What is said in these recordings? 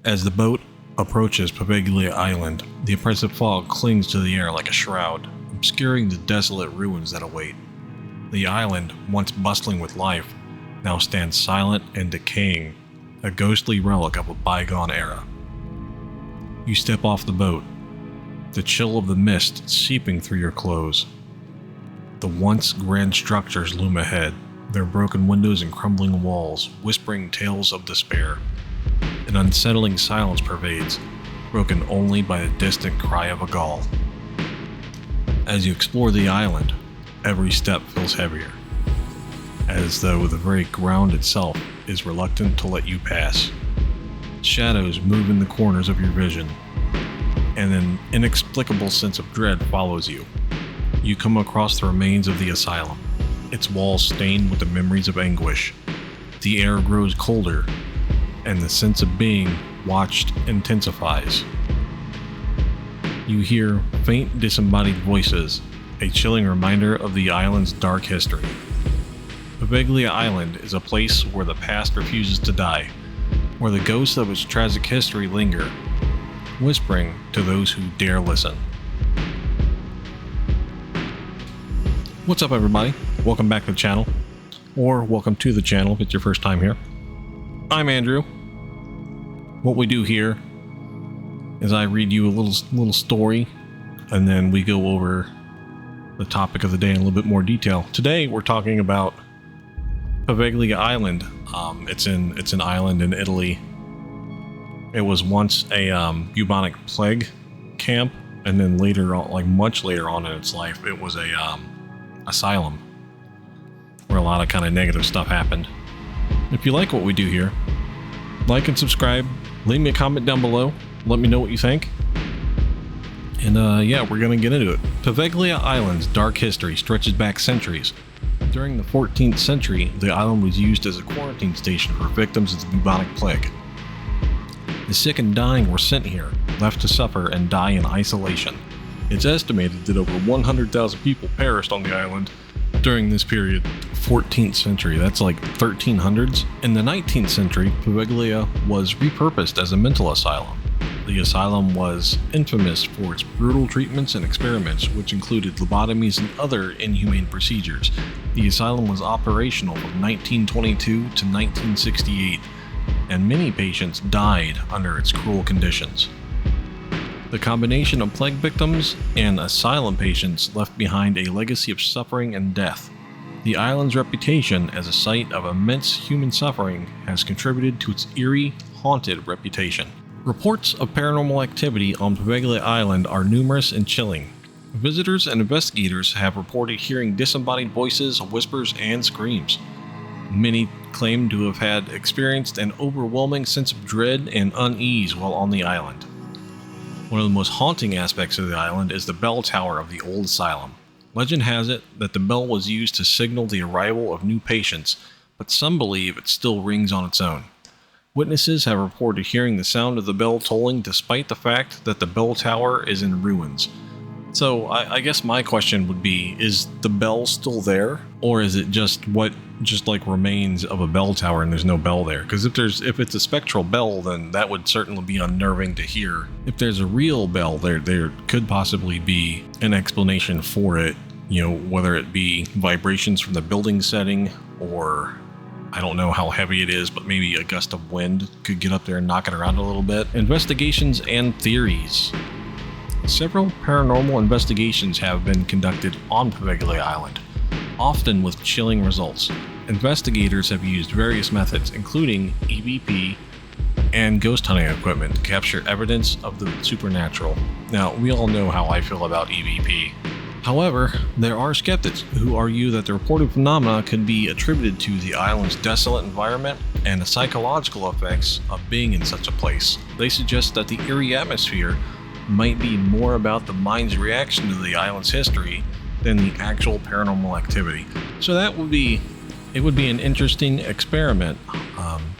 As the boat approaches Poveglia Island, the oppressive fog clings to the air like a shroud, obscuring the desolate ruins that await. The island, once bustling with life, now stands silent and decaying, a ghostly relic of a bygone era. You step off the boat, the chill of the mist seeping through your clothes. The once grand structures loom ahead, their broken windows and crumbling walls whispering tales of despair. An unsettling silence pervades, broken only by the distant cry of a gull. As you explore the island, every step feels heavier, as though the very ground itself is reluctant to let you pass. Shadows move in the corners of your vision, and an inexplicable sense of dread follows you. You come across the remains of the asylum, its walls stained with the memories of anguish. The air grows colder, and the sense of being watched intensifies. You hear faint disembodied voices, a chilling reminder of the island's dark history. Poveglia Island is a place where the past refuses to die, where the ghosts of its tragic history linger, whispering to those who dare listen. What's up, everybody? Welcome back to the channel, or welcome to the channel if it's your first time here. I'm Andrew. What we do here is I read you a little story, and then we go over the topic of the day in a little bit more detail. Today we're talking about Poveglia Island. It's an island in Italy. It was once a bubonic plague camp, and then later on, like much later on in its life, it was a asylum where a lot of kind of negative stuff happened. If you like what we do here, like and subscribe, leave me a comment down below, let me know what you think. And yeah, we're gonna get into it. Poveglia Island's dark history stretches back centuries. During the 14th century, the island was used as a quarantine station for victims of the bubonic plague. The sick and dying were sent here, left to suffer and die in isolation. It's estimated that over 100,000 people perished on the island during this period. 14th century, that's like 1300s. In the 19th century, Poveglia was repurposed as a mental asylum. The asylum was infamous for its brutal treatments and experiments, which included lobotomies and other inhumane procedures. The asylum was operational from 1922 to 1968, and many patients died under its cruel conditions. The combination of plague victims and asylum patients left behind a legacy of suffering and death. The island's reputation as a site of immense human suffering has contributed to its eerie, haunted reputation. Reports of paranormal activity on Poveglia Island are numerous and chilling. Visitors and investigators have reported hearing disembodied voices, whispers, and screams. Many claim to have had experienced an overwhelming sense of dread and unease while on the island. One of the most haunting aspects of the island is the bell tower of the old asylum. Legend has it that the bell was used to signal the arrival of new patients, but some believe it still rings on its own. Witnesses have reported hearing the sound of the bell tolling despite the fact that the bell tower is in ruins. So I guess my question would be, is the bell still there? Or is it just like remains of a bell tower and there's no bell there? Because if it's a spectral bell, then that would certainly be unnerving to hear. If there's a real bell there could possibly be an explanation for it, whether it be vibrations from the building setting, or I don't know how heavy it is, but maybe a gust of wind could get up there and knock it around a little bit. Investigations and theories. Several paranormal investigations have been conducted on Poveglia Island, often with chilling results. Investigators have used various methods, including EVP and ghost hunting equipment, to capture evidence of the supernatural. Now, we all know how I feel about EVP. However, there are skeptics who argue that the reported phenomena could be attributed to the island's desolate environment and the psychological effects of being in such a place. They suggest that the eerie atmosphere might be more about the mind's reaction to the island's history than the actual paranormal activity. So it would be an interesting experiment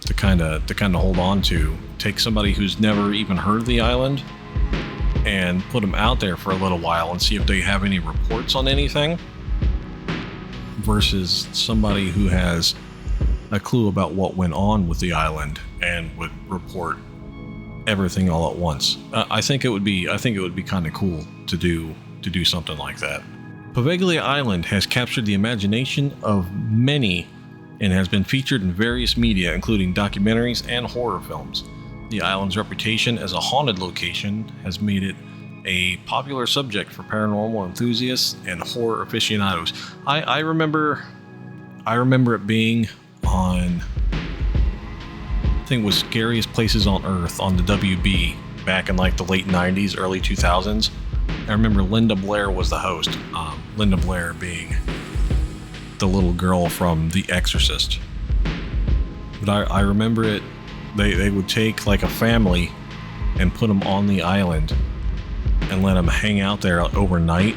to kind of hold on to. Take somebody who's never even heard of the island and put them out there for a little while and see if they have any reports on anything, versus somebody who has a clue about what went on with the island and would report everything all at once. I think it would be kind of cool to do something like that. Poveglia Island has captured the imagination of many and has been featured in various media, including documentaries and horror films. The island's reputation as a haunted location has made it a popular subject for paranormal enthusiasts and horror aficionados. I remember it being on, I think it was Scariest Places on Earth on the WB back in like the late 90s, early 2000s. I remember Linda Blair was the host. Linda Blair being the little girl from The Exorcist. But I remember it, they would take like a family and put them on the island and let them hang out there overnight.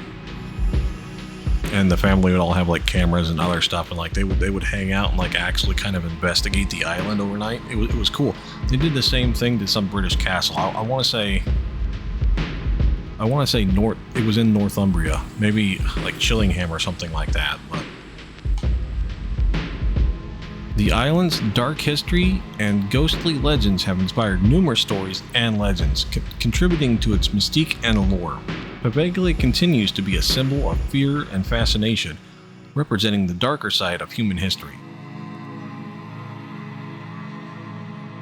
And the family would all have like cameras and other stuff, and like they would hang out and like actually kind of investigate the island overnight. It was cool. They did the same thing to some British castle. I want to say it was in Northumbria, maybe like Chillingham or something like that. But the island's dark history and ghostly legends have inspired numerous stories and legends, contributing to its mystique and allure. Poveglia continues to be a symbol of fear and fascination, representing the darker side of human history.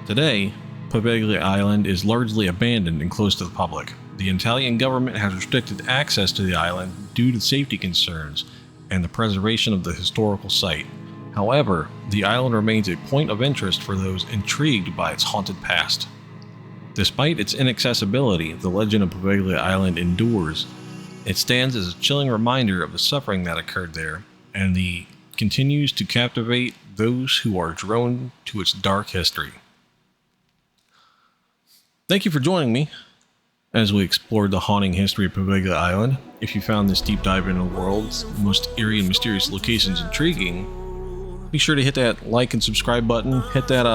Today, Poveglia Island is largely abandoned and closed to the public. The Italian government has restricted access to the island due to safety concerns and the preservation of the historical site. However, the island remains a point of interest for those intrigued by its haunted past. Despite its inaccessibility, the legend of Poveglia Island endures. It stands as a chilling reminder of the suffering that occurred there, and continues to captivate those who are drawn to its dark history. Thank you for joining me as we explored the haunting history of Poveglia Island. If you found this deep dive into the world's most eerie and mysterious locations intriguing, be sure to hit that like and subscribe button. Hit that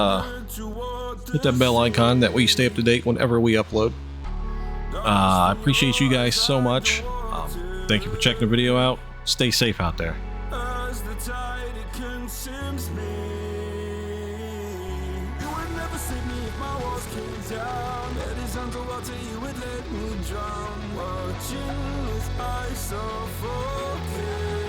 bell icon. That way you stay up to date whenever we upload. I appreciate you guys so much. Thank you for checking the video out. Stay safe out there. As the tide it consumes me, you would never save me if my walls came down. Head is underwater, you would let me drown. Watching as I suffocate.